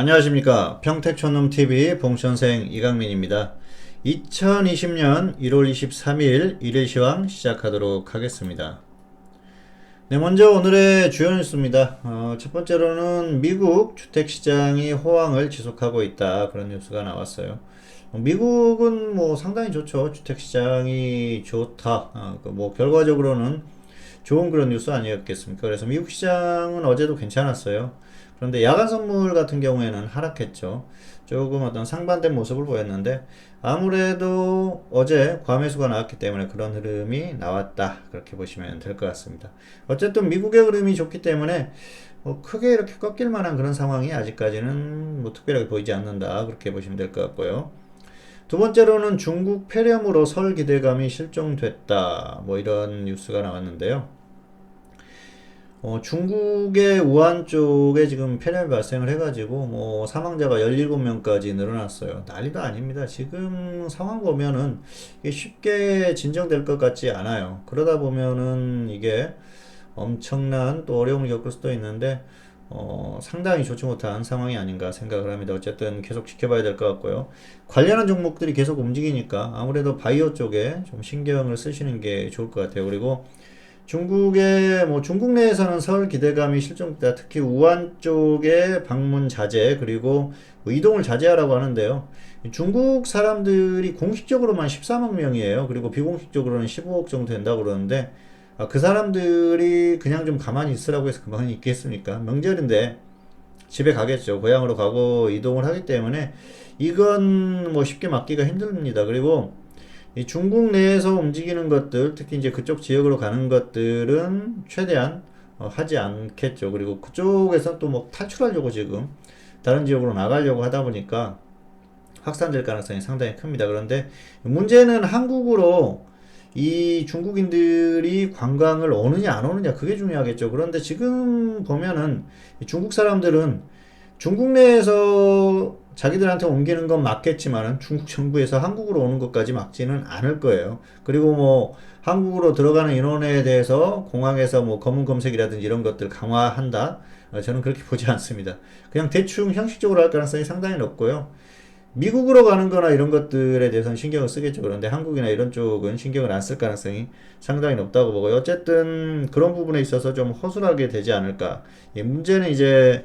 안녕하십니까. 평택촌놈TV 봉천생 이강민입니다. 2020년 1월 23일 일일시황 시작하도록 하겠습니다. 네, 먼저 오늘의 주요 뉴스입니다. 첫 번째로는 미국 주택시장이 호황을 지속하고 있다. 그런 뉴스가 나왔어요. 미국은 뭐 상당히 좋죠. 주택시장이 좋다. 뭐 결과적으로는 좋은 그런 뉴스 아니었겠습니까? 그래서 미국 시장은 어제도 괜찮았어요. 그런데 야간 선물 같은 경우에는 하락했죠. 조금 어떤 상반된 모습을 보였는데 아무래도 어제 과매수가 나왔기 때문에 그런 흐름이 나왔다. 그렇게 보시면 될 것 같습니다. 어쨌든 미국의 흐름이 좋기 때문에 뭐 크게 이렇게 꺾일 만한 그런 상황이 아직까지는 뭐 특별하게 보이지 않는다. 그렇게 보시면 될 것 같고요. 두 번째로는 중국 폐렴으로 설 기대감이 실종됐다. 뭐 이런 뉴스가 나왔는데요. 중국의 우한 쪽에 지금 폐렴이 발생을 해가지고 뭐 사망자가 17명까지 늘어났어요. 난리도 아닙니다. 지금 상황 보면은 이게 쉽게 진정될 것 같지 않아요. 그러다 보면은 이게 엄청난 또 어려움을 겪을 수도 있는데 상당히 좋지 못한 상황이 아닌가 생각을 합니다. 어쨌든 계속 지켜봐야 될 것 같고요. 관련한 종목들이 계속 움직이니까 아무래도 바이오 쪽에 좀 신경을 쓰시는 게 좋을 것 같아요. 그리고 중국의 뭐 중국 내에서는 설 기대감이 실종됐다. 특히 우한 쪽의 방문 자제 그리고 뭐 이동을 자제하라고 하는데요. 중국 사람들이 공식적으로만 14만 명이에요. 그리고 비공식적으로는 15억 정도 된다고 그러는데 그 사람들이 그냥 좀 가만히 있으라고 해서 가만히 있겠습니까? 명절인데 집에 가겠죠. 고향으로 가고 이동을 하기 때문에 이건 뭐 쉽게 막기가 힘듭니다. 그리고 이 중국 내에서 움직이는 것들, 특히 이제 그쪽 지역으로 가는 것들은 최대한 하지 않겠죠. 그리고 그쪽에서 또 뭐 탈출하려고 지금 다른 지역으로 나가려고 하다 보니까 확산될 가능성이 상당히 큽니다. 그런데 문제는 한국으로 이 중국인들이 관광을 오느냐 안 오느냐 그게 중요하겠죠. 그런데 지금 보면은 중국 사람들은 중국 내에서 자기들한테 옮기는 건 맞겠지만은 중국 정부에서 한국으로 오는 것까지 막지는 않을 거예요. 그리고 뭐 한국으로 들어가는 인원에 대해서 공항에서 뭐 검은 검색이라든지 이런 것들 강화한다. 저는 그렇게 보지 않습니다. 그냥 대충 형식적으로 할 가능성이 상당히 높고요. 미국으로 가는 거나 이런 것들에 대해서는 신경을 쓰겠죠. 그런데 한국이나 이런 쪽은 신경을 안 쓸 가능성이 상당히 높다고 보고요. 어쨌든 그런 부분에 있어서 좀 허술하게 되지 않을까. 문제는 이제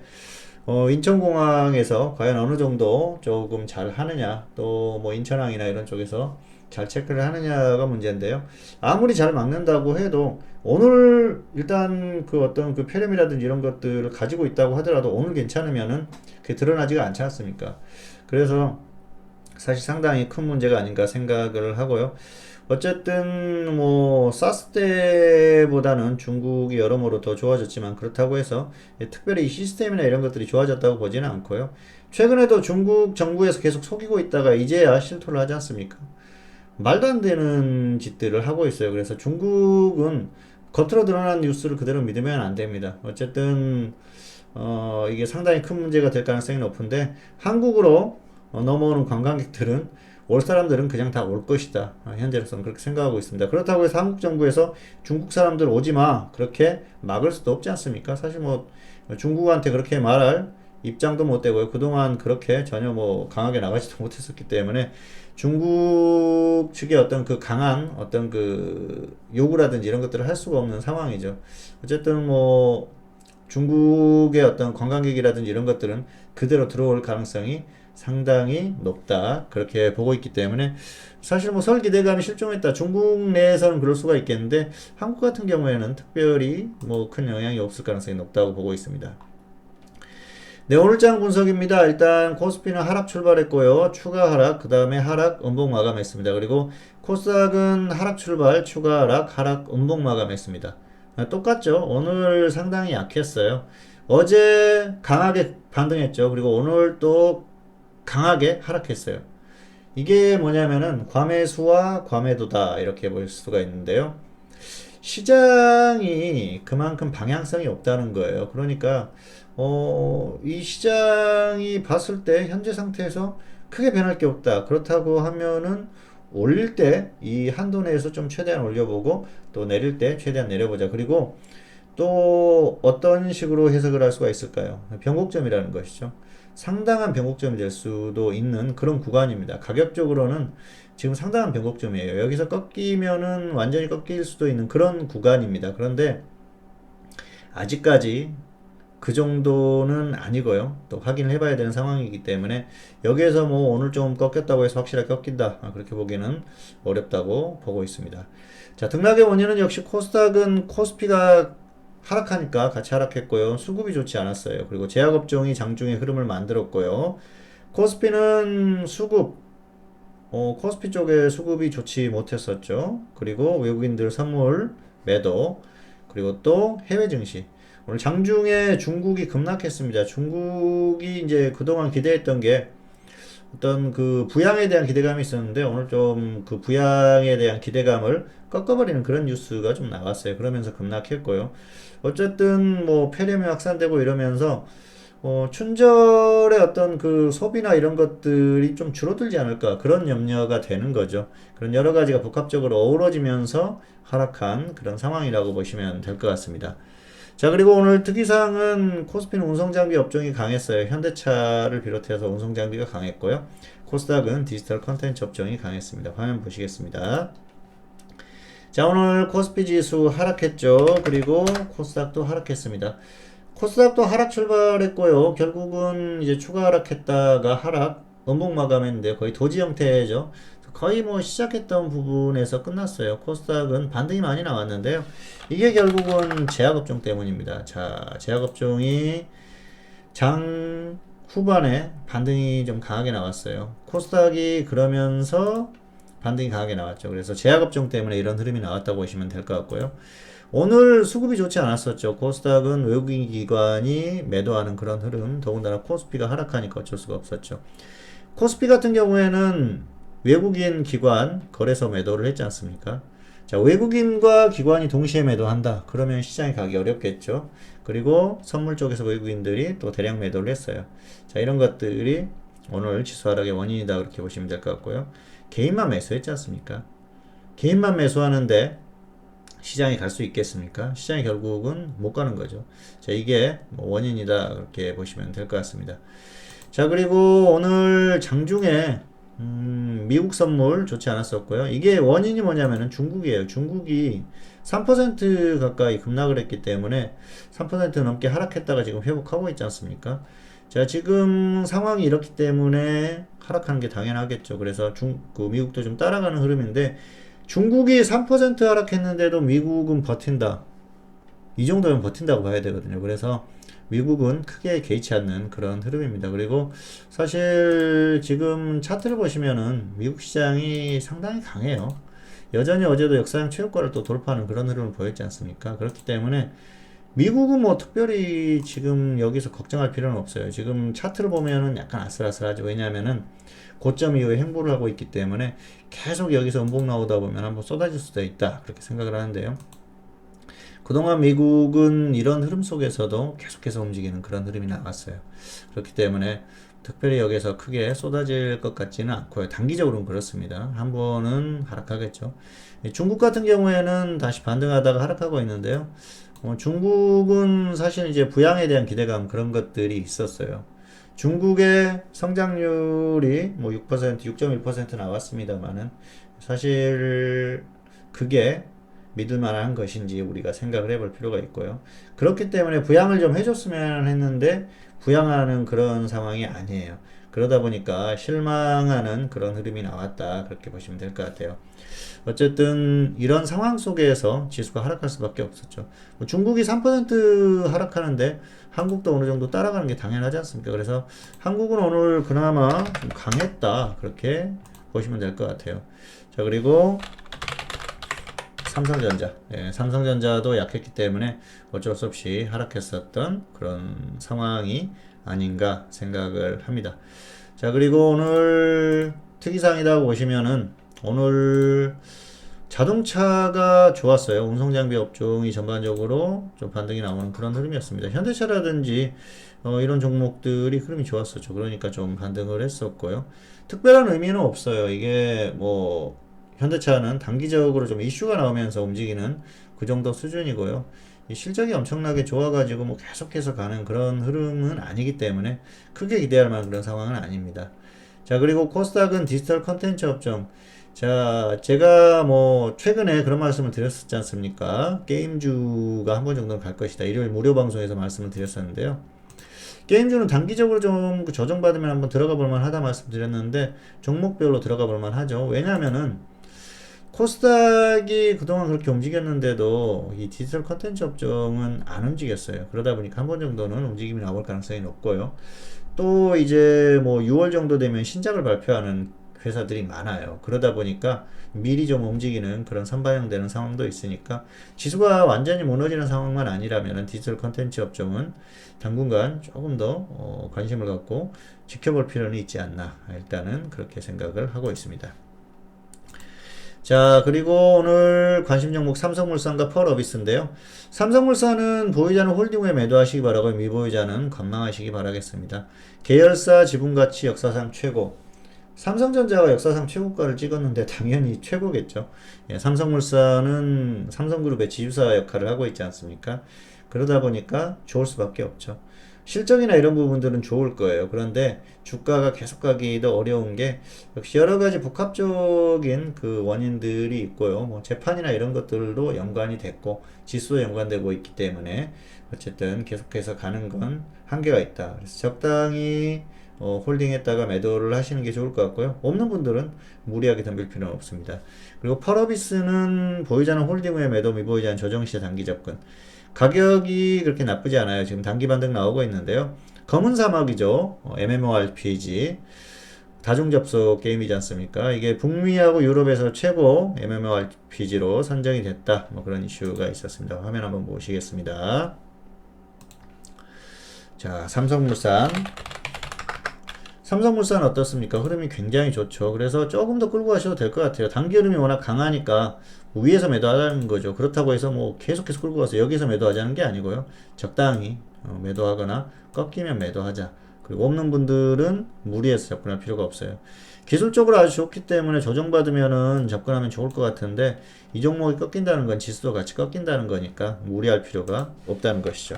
인천공항에서 과연 어느 정도 조금 잘 하느냐, 또 뭐 인천항이나 이런 쪽에서 잘 체크를 하느냐가 문제인데요. 아무리 잘 막는다고 해도 오늘 일단 그 어떤 그 폐렴이라든지 이런 것들을 가지고 있다고 하더라도 오늘 괜찮으면은 그게 드러나지가 않지 않습니까? 그래서 사실 상당히 큰 문제가 아닌가 생각을 하고요. 어쨌든 뭐 사스 때보다는 중국이 여러모로 더 좋아졌지만 그렇다고 해서 특별히 이 시스템이나 이런 것들이 좋아졌다고 보지는 않고요. 최근에도 중국 정부에서 계속 속이고 있다가 이제야 실토를 하지 않습니까? 말도 안 되는 짓들을 하고 있어요. 그래서 중국은 겉으로 드러난 뉴스를 그대로 믿으면 안 됩니다. 어쨌든 이게 상당히 큰 문제가 될 가능성이 높은데 한국으로 넘어오는 관광객들은 올 사람들은 그냥 다 올 것이다. 현재로서는 그렇게 생각하고 있습니다. 그렇다고 해서 한국 정부에서 중국 사람들 오지 마. 그렇게 막을 수도 없지 않습니까? 사실 뭐 중국한테 그렇게 말할 입장도 못 되고요. 그동안 그렇게 전혀 뭐 강하게 나가지도 못했었기 때문에 중국 측의 어떤 그 강한 어떤 그 요구라든지 이런 것들을 할 수가 없는 상황이죠. 어쨌든 뭐 중국의 어떤 관광객이라든지 이런 것들은 그대로 들어올 가능성이 상당히 높다. 그렇게 보고 있기 때문에 사실 뭐 설 기대감이 실종했다. 중국 내에서는 그럴 수가 있겠는데 한국 같은 경우에는 특별히 뭐 큰 영향이 없을 가능성이 높다고 보고 있습니다. 네, 오늘장 분석입니다. 일단 코스피는 하락 출발했고요. 추가 하락, 그 다음에 하락, 음봉 마감했습니다. 그리고 코스닥은 하락 출발, 추가 하락, 하락, 음봉 마감했습니다. 똑같죠. 오늘 상당히 약했어요. 어제 강하게 반등했죠. 그리고 오늘 또 강하게 하락했어요. 이게 뭐냐면은 과매수와 과매도다 이렇게 볼 수가 있는데요. 시장이 그만큼 방향성이 없다는 거예요. 그러니까 이 시장이 봤을 때 현재 상태에서 크게 변할 게 없다. 그렇다고 하면은 올릴 때 이 한도 내에서 좀 최대한 올려보고 또 내릴 때 최대한 내려보자. 그리고 또 어떤 식으로 해석을 할 수가 있을까요? 변곡점이라는 것이죠. 상당한 변곡점이 될 수도 있는 그런 구간입니다. 가격적으로는 지금 상당한 변곡점이에요. 여기서 꺾이면은 완전히 꺾일 수도 있는 그런 구간입니다. 그런데 아직까지 그 정도는 아니고요. 또 확인을 해봐야 되는 상황이기 때문에 여기에서 뭐 오늘 좀 꺾였다고 해서 확실하게 꺾인다, 그렇게 보기는 어렵다고 보고 있습니다. 자, 등락의 원인은 역시 코스닥은 코스피가 하락하니까 같이 하락했고요. 수급이 좋지 않았어요. 그리고 제약업종이 장중에 흐름을 만들었고요. 코스피는 코스피 쪽에 수급이 좋지 못했었죠. 그리고 외국인들 선물 매도, 그리고 또 해외 증시. 오늘 장중에 중국이 급락했습니다. 중국이 이제 그동안 기대했던 게 어떤 그 부양에 대한 기대감이 있었는데 오늘 좀 그 부양에 대한 기대감을 꺾어버리는 그런 뉴스가 좀 나왔어요. 그러면서 급락했고요. 어쨌든 뭐 폐렴이 확산되고 이러면서 춘절의 어떤 그 소비나 이런 것들이 좀 줄어들지 않을까, 그런 염려가 되는 거죠. 그런 여러 가지가 복합적으로 어우러지면서 하락한 그런 상황이라고 보시면 될 것 같습니다. 자, 그리고 오늘 특이사항은 코스피는 운송장비 업종이 강했어요. 현대차를 비롯해서 운송장비가 강했고요. 코스닥은 디지털 컨텐츠 업종이 강했습니다. 화면 보시겠습니다. 자, 오늘 코스피 지수 하락했죠. 그리고 코스닥도 하락했습니다. 코스닥도 하락 출발했고요. 결국은 이제 추가 하락했다가 하락, 원봉 마감했는데 거의 도지 형태죠. 거의 뭐 시작했던 부분에서 끝났어요. 코스닥은 반등이 많이 나왔는데요. 이게 결국은 제약업종 때문입니다. 자, 제약업종이 장 후반에 반등이 좀 강하게 나왔어요. 코스닥이 그러면서 반등이 강하게 나왔죠. 그래서 제약업종 때문에 이런 흐름이 나왔다고 보시면 될 것 같고요. 오늘 수급이 좋지 않았었죠. 코스닥은 외국인 기관이 매도하는 그런 흐름, 더군다나 코스피가 하락하니까 어쩔 수가 없었죠. 코스피 같은 경우에는 외국인 기관 거래소 매도를 했지 않습니까? 자, 외국인과 기관이 동시에 매도한다. 그러면 시장에 가기 어렵겠죠. 그리고 선물 쪽에서 외국인들이 또 대량 매도를 했어요. 자, 이런 것들이 오늘 지수 하락의 원인이다, 그렇게 보시면 될 것 같고요. 개인만 매수했지 않습니까? 개인만 매수하는데 시장에 갈 수 있겠습니까? 시장이 결국은 못 가는 거죠. 자, 이게 뭐 원인이다, 그렇게 보시면 될 것 같습니다. 자, 그리고 오늘 장중에 미국 선물 좋지 않았었고요. 이게 원인이 뭐냐면은 중국이에요. 중국이 3% 가까이 급락을 했기 때문에 3% 넘게 하락했다가 지금 회복하고 있지 않습니까? 자, 지금 상황이 이렇기 때문에 하락하는 게 당연하겠죠. 그래서 미국도 좀 따라가는 흐름인데, 중국이 3% 하락했는데도 미국은 버틴다. 이 정도면 버틴다고 봐야 되거든요. 그래서 미국은 크게 개의치 않는 그런 흐름입니다. 그리고 사실 지금 차트를 보시면은 미국 시장이 상당히 강해요. 여전히 어제도 역사상 최고가를 또 돌파하는 그런 흐름을 보였지 않습니까? 그렇기 때문에 미국은 뭐 특별히 지금 여기서 걱정할 필요는 없어요. 지금 차트를 보면은 약간 아슬아슬하죠. 왜냐하면은 고점 이후에 횡보를 하고 있기 때문에 계속 여기서 음봉 나오다 보면 한번 쏟아질 수도 있다, 그렇게 생각을 하는데요. 그동안 미국은 이런 흐름 속에서도 계속해서 움직이는 그런 흐름이 나왔어요. 그렇기 때문에 특별히 여기서 크게 쏟아질 것 같지는 않고요. 단기적으로는 그렇습니다. 한 번은 하락하겠죠. 중국 같은 경우에는 다시 반등하다가 하락하고 있는데요. 중국은 사실 이제 부양에 대한 기대감, 그런 것들이 있었어요. 중국의 성장률이 뭐 6%, 6.1% 나왔습니다만은 사실 그게 믿을 만한 것인지 우리가 생각을 해볼 필요가 있고요. 그렇기 때문에 부양을 좀 해줬으면 했는데 부양하는 그런 상황이 아니에요. 그러다 보니까 실망하는 그런 흐름이 나왔다, 그렇게 보시면 될 것 같아요. 어쨌든 이런 상황 속에서 지수가 하락할 수밖에 없었죠. 중국이 3% 하락하는데 한국도 어느 정도 따라가는 게 당연하지 않습니까? 그래서 한국은 오늘 그나마 좀 강했다, 그렇게 보시면 될 것 같아요. 자, 그리고 삼성전자, 삼성전자도 약했기 때문에 어쩔 수 없이 하락했었던 그런 상황이 아닌가 생각을 합니다. 자, 그리고 오늘 특이사항이라고 보시면은 오늘 자동차가 좋았어요. 운송장비 업종이 전반적으로 좀 반등이 나오는 그런 흐름이었습니다. 현대차라든지 이런 종목들이 흐름이 좋았었죠. 그러니까 좀 반등을 했었고요. 특별한 의미는 없어요. 이게 뭐 현대차는 단기적으로 좀 이슈가 나오면서 움직이는 그 정도 수준이고요. 이 실적이 엄청나게 좋아가지고 뭐 계속해서 가는 그런 흐름은 아니기 때문에 크게 기대할 만한 그런 상황은 아닙니다. 자, 그리고 코스닥은 디지털 컨텐츠 업종. 자, 제가 뭐 최근에 그런 말씀을 드렸었지 않습니까? 게임주가 한 번 정도는 갈 것이다. 일요일 무료 방송에서 말씀을 드렸었는데요. 게임주는 단기적으로 좀 조정받으면 한번 들어가 볼만 하다 말씀드렸는데 종목별로 들어가 볼만 하죠. 왜냐하면은 코스닥이 그동안 그렇게 움직였는데도 이 디지털 컨텐츠 업종은 안 움직였어요. 그러다 보니까 한 번 정도는 움직임이 나올 가능성이 높고요. 또 이제 뭐 6월 정도 되면 신작을 발표하는 회사들이 많아요. 그러다 보니까 미리 좀 움직이는 그런 선반영되는 상황도 있으니까 지수가 완전히 무너지는 상황만 아니라면 디지털 컨텐츠 업종은 당분간 조금 더 관심을 갖고 지켜볼 필요는 있지 않나, 일단은 그렇게 생각을 하고 있습니다. 자, 그리고 오늘 관심 종목 삼성물산과 펄어비스인데요. 삼성물산은 보유자는 홀딩후에 매도하시기 바라고 미보유자는 관망하시기 바라겠습니다. 계열사 지분가치 역사상 최고. 삼성전자가 역사상 최고가를 찍었는데 당연히 최고겠죠. 예, 삼성물산은 삼성그룹의 지주사 역할을 하고 있지 않습니까? 그러다 보니까 좋을 수밖에 없죠. 실적이나 이런 부분들은 좋을 거예요. 그런데 주가가 계속 가기도 어려운 게 역시 여러 가지 복합적인 그 원인들이 있고요. 뭐 재판이나 이런 것들도 연관이 됐고 지수도 연관되고 있기 때문에 어쨌든 계속해서 가는 건 한계가 있다. 그래서 적당히 홀딩했다가 매도를 하시는 게 좋을 것 같고요. 없는 분들은 무리하게 덤빌 필요는 없습니다. 그리고 펄어비스는 보유자는 홀딩 후에 매도, 미보유자는 조정시에 단기 접근. 가격이 그렇게 나쁘지 않아요. 지금 단기 반등 나오고 있는데요. 검은 사막이죠. MMORPG. 다중 접속 게임이지 않습니까? 이게 북미하고 유럽에서 최고 MMORPG로 선정이 됐다. 뭐 그런 이슈가 있었습니다. 화면 한번 보시겠습니다. 자, 삼성물산. 삼성물산 어떻습니까? 흐름이 굉장히 좋죠. 그래서 조금 더 끌고 가셔도 될 것 같아요. 단기 흐름이 워낙 강하니까 위에서 매도하자는 거죠. 그렇다고 해서 뭐 계속해서 끌고 가서 여기서 매도하자는 게 아니고요. 적당히 매도하거나 꺾이면 매도하자. 그리고 없는 분들은 무리해서 접근할 필요가 없어요. 기술적으로 아주 좋기 때문에 조정받으면은 접근하면 좋을 것 같은데 이 종목이 꺾인다는 건 지수도 같이 꺾인다는 거니까 무리할 필요가 없다는 것이죠.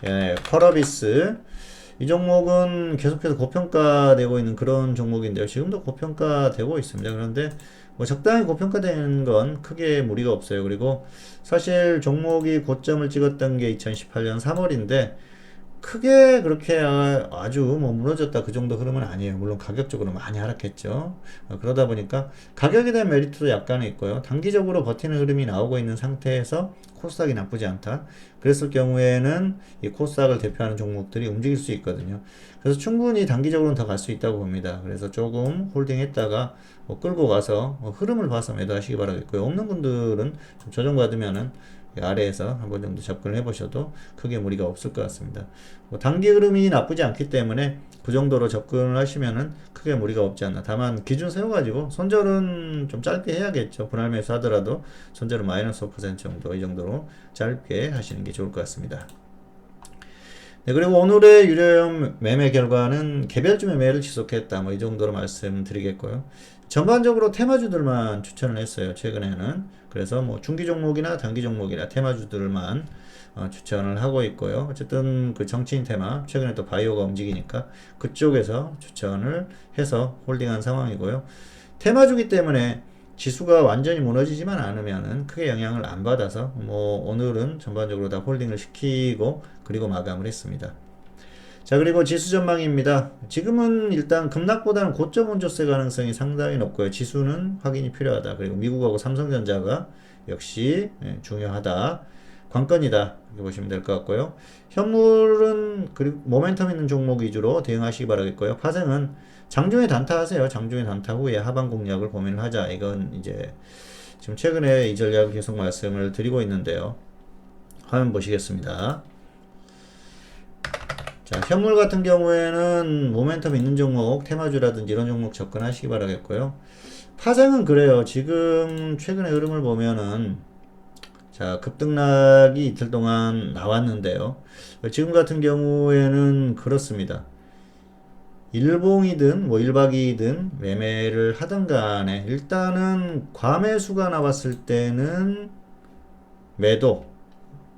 예, 펄어비스. 이 종목은 계속해서 고평가되고 있는 그런 종목인데요. 지금도 고평가되고 있습니다. 그런데 뭐 적당히 고평가되는 건 크게 무리가 없어요. 그리고 사실 종목이 고점을 찍었던 게 2018년 3월인데 크게 그렇게 아주 뭐 무너졌다 그 정도 흐름은 아니에요. 물론 가격적으로 많이 하락했죠. 그러다 보니까 가격에 대한 메리트도 약간은 있고요. 단기적으로 버티는 흐름이 나오고 있는 상태에서 코스닥이 나쁘지 않다. 그랬을 경우에는 이 코스닥을 대표하는 종목들이 움직일 수 있거든요. 그래서 충분히 단기적으로는 더 갈 수 있다고 봅니다. 그래서 조금 홀딩했다가 뭐 끌고 가서 흐름을 봐서 매도하시기 바라겠고요. 없는 분들은 좀 조정받으면은 아래에서 한 번 정도 접근을 해보셔도 크게 무리가 없을 것 같습니다. 뭐 단기 흐름이 나쁘지 않기 때문에 그 정도로 접근을 하시면은 크게 무리가 없지 않나. 다만 기준 세워가지고 손절은 좀 짧게 해야겠죠. 분할 매수 하더라도 손절은 마이너스 5% 정도, 이 정도로 짧게 하시는 게 좋을 것 같습니다. 네, 그리고 오늘의 유료형 매매 결과는 개별주 매매를 지속했다. 뭐 이 정도로 말씀드리겠고요. 전반적으로 테마주들만 추천을 했어요. 최근에는. 그래서 뭐 중기 종목이나 단기 종목이나 테마주들만 추천을 하고 있고요. 어쨌든 그 정치인 테마, 최근에 또 바이오가 움직이니까 그쪽에서 추천을 해서 홀딩한 상황이고요. 테마주기 때문에 지수가 완전히 무너지지만 않으면은 크게 영향을 안 받아서 뭐 오늘은 전반적으로 다 홀딩을 시키고 그리고 마감을 했습니다. 자, 그리고 지수 전망입니다. 지금은 일단 급락보다는 고점 온조세 가능성이 상당히 높고요. 지수는 확인이 필요하다. 그리고 미국하고 삼성전자가 역시 중요하다. 관건이다. 이렇게 보시면 될 것 같고요. 현물은 그리고 모멘텀 있는 종목 위주로 대응하시기 바라겠고요. 파생은 장중에 단타하세요. 장중에 단타 후에 하방 공략을 고민을 하자. 이건 이제 지금 최근에 이 전략을 계속 말씀을 드리고 있는데요. 화면 보시겠습니다. 자, 현물 같은 경우에는 모멘텀 있는 종목, 테마주라든지 이런 종목 접근하시기 바라겠고요. 파생은 그래요. 지금 최근의 흐름을 보면은 자, 급등락이 이틀 동안 나왔는데요. 지금 같은 경우에는 그렇습니다. 일봉이든 뭐 1박 2일이든 매매를 하든 간에 일단은 과매수가 나왔을 때는 매도,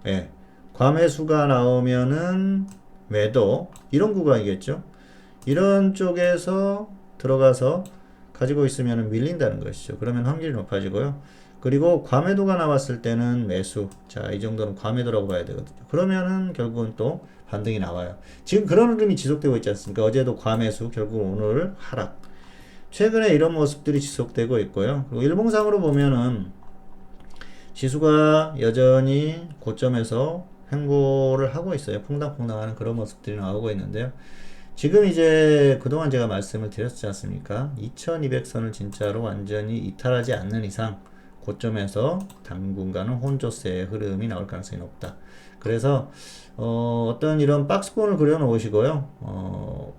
예. 과매수가 나오면은 매도, 이런 구간이겠죠. 이런 쪽에서 들어가서 가지고 있으면 밀린다는 것이죠. 그러면 확률이 높아지고요. 그리고 과매도가 나왔을 때는 매수. 자, 이 정도는 과매도라고 봐야 되거든요. 그러면은 결국은 또 반등이 나와요. 지금 그런 흐름이 지속되고 있지 않습니까? 어제도 과매수, 결국 오늘 하락. 최근에 이런 모습들이 지속되고 있고요. 그리고 일봉상으로 보면은 지수가 여전히 고점에서 횡보를 하고 있어요. 퐁당퐁당하는 그런 모습들이 나오고 있는데요. 지금 이제 그동안 제가 말씀을 드렸지 않습니까? 2200선을 진짜로 완전히 이탈하지 않는 이상 고점에서 당분간은 혼조세의 흐름이 나올 가능성이 높다. 그래서 어떤 이런 박스권을 그려 놓으시고요.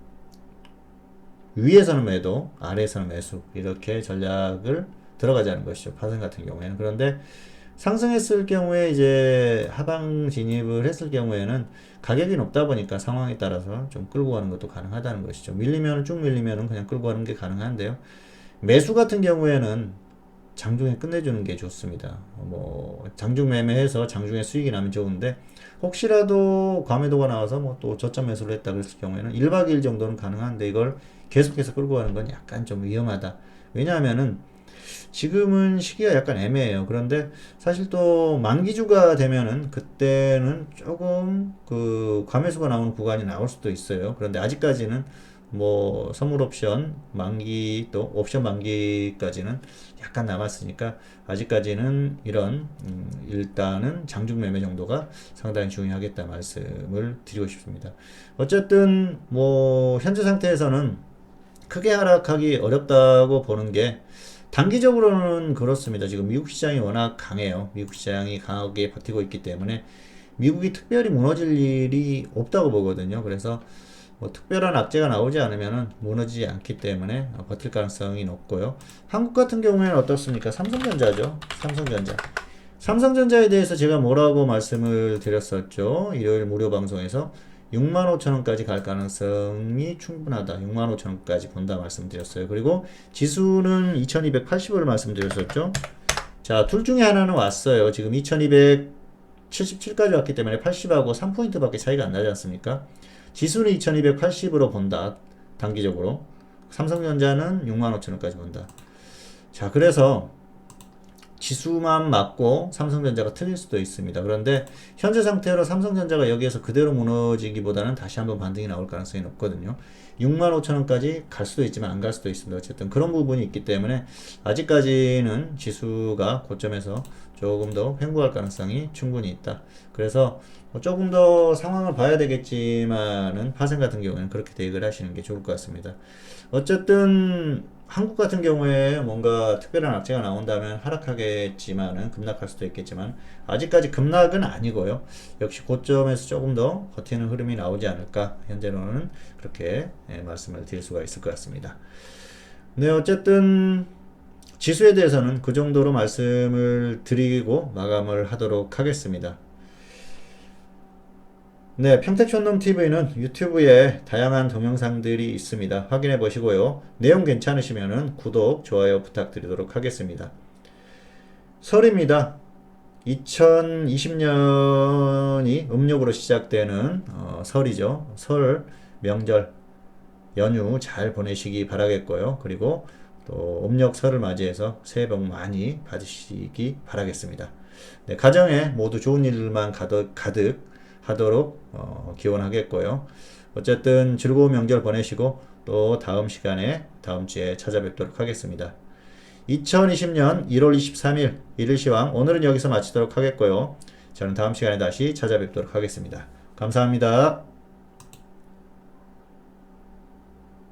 위에서는 매도, 아래에서는 매수, 이렇게 전략을 들어가자는 것이죠. 파생 같은 경우에는. 그런데 상승했을 경우에 이제 하방 진입을 했을 경우에는 가격이 높다 보니까 상황에 따라서 좀 끌고 가는 것도 가능하다는 것이죠. 밀리면 쭉 밀리면 그냥 끌고 가는 게 가능한데요. 매수 같은 경우에는 장중에 끝내주는 게 좋습니다. 뭐 장중 매매해서 장중에 수익이 나면 좋은데 혹시라도 과매도가 나와서 뭐 또 저점 매수를 했다 그랬을 경우에는 1박 2일 정도는 가능한데 이걸 계속해서 끌고 가는 건 약간 좀 위험하다. 왜냐하면은 지금은 시기가 약간 애매해요. 그런데 사실 또 만기주가 되면은 그때는 조금 그 과매수가 나오는 구간이 나올 수도 있어요. 그런데 아직까지는 뭐 선물 옵션 만기 또 옵션 만기까지는 약간 남았으니까 아직까지는 이런 일단은 장중 매매 정도가 상당히 중요하겠다 말씀을 드리고 싶습니다. 어쨌든 뭐 현재 상태에서는 크게 하락하기 어렵다고 보는 게 단기적으로는 그렇습니다. 지금 미국 시장이 워낙 강해요. 미국 시장이 강하게 버티고 있기 때문에 미국이 특별히 무너질 일이 없다고 보거든요. 그래서 뭐 특별한 악재가 나오지 않으면 무너지지 않기 때문에 버틸 가능성이 높고요. 한국 같은 경우에는 어떻습니까? 삼성전자죠. 삼성전자. 삼성전자에 대해서 제가 뭐라고 말씀을 드렸었죠. 일요일 무료 방송에서 65,000원까지 갈 가능성이 충분하다. 65,000원까지 본다 말씀드렸어요. 그리고 지수는 2280을 말씀드렸었죠. 자, 둘 중에 하나는 왔어요. 지금 2277까지 왔기 때문에 80하고 3포인트밖에 차이가 안 나지 않습니까? 지수는 2280으로 본다. 단기적으로. 삼성전자는 65,000원까지 본다. 자, 그래서 지수만 맞고 삼성전자가 틀릴 수도 있습니다. 그런데 현재 상태로 삼성전자가 여기에서 그대로 무너지기보다는 다시 한번 반등이 나올 가능성이 높거든요. 65,000원까지 갈 수도 있지만 안 갈 수도 있습니다. 어쨌든 그런 부분이 있기 때문에 아직까지는 지수가 고점에서 조금 더 횡보할 가능성이 충분히 있다. 그래서 조금 더 상황을 봐야 되겠지만은 파생 같은 경우에는 그렇게 대응을 하시는 게 좋을 것 같습니다. 어쨌든 한국 같은 경우에 뭔가 특별한 악재가 나온다면 하락하겠지만은 급락할 수도 있겠지만 아직까지 급락은 아니고요. 역시 고점에서 조금 더 버티는 흐름이 나오지 않을까 현재로는 그렇게 말씀을 드릴 수가 있을 것 같습니다. 네, 어쨌든 지수에 대해서는 그 정도로 말씀을 드리고 마감을 하도록 하겠습니다. 네, 평택촌놈TV는 유튜브에 다양한 동영상들이 있습니다. 확인해 보시고요. 내용 괜찮으시면 구독, 좋아요 부탁드리도록 하겠습니다. 설입니다. 2020년이 음력으로 시작되는 설이죠. 설, 명절, 연휴 잘 보내시기 바라겠고요. 그리고 또 음력 설을 맞이해서 새해 복 많이 받으시기 바라겠습니다. 네, 가정에 모두 좋은 일만 가득 하도록 기원하겠고요. 어쨌든 즐거운 명절 보내시고 또 다음 시간에 다음 주에 찾아뵙도록 하겠습니다. 2020년 1월 23일 일일시황 오늘은 여기서 마치도록 하겠고요. 저는 다음 시간에 다시 찾아뵙도록 하겠습니다. 감사합니다.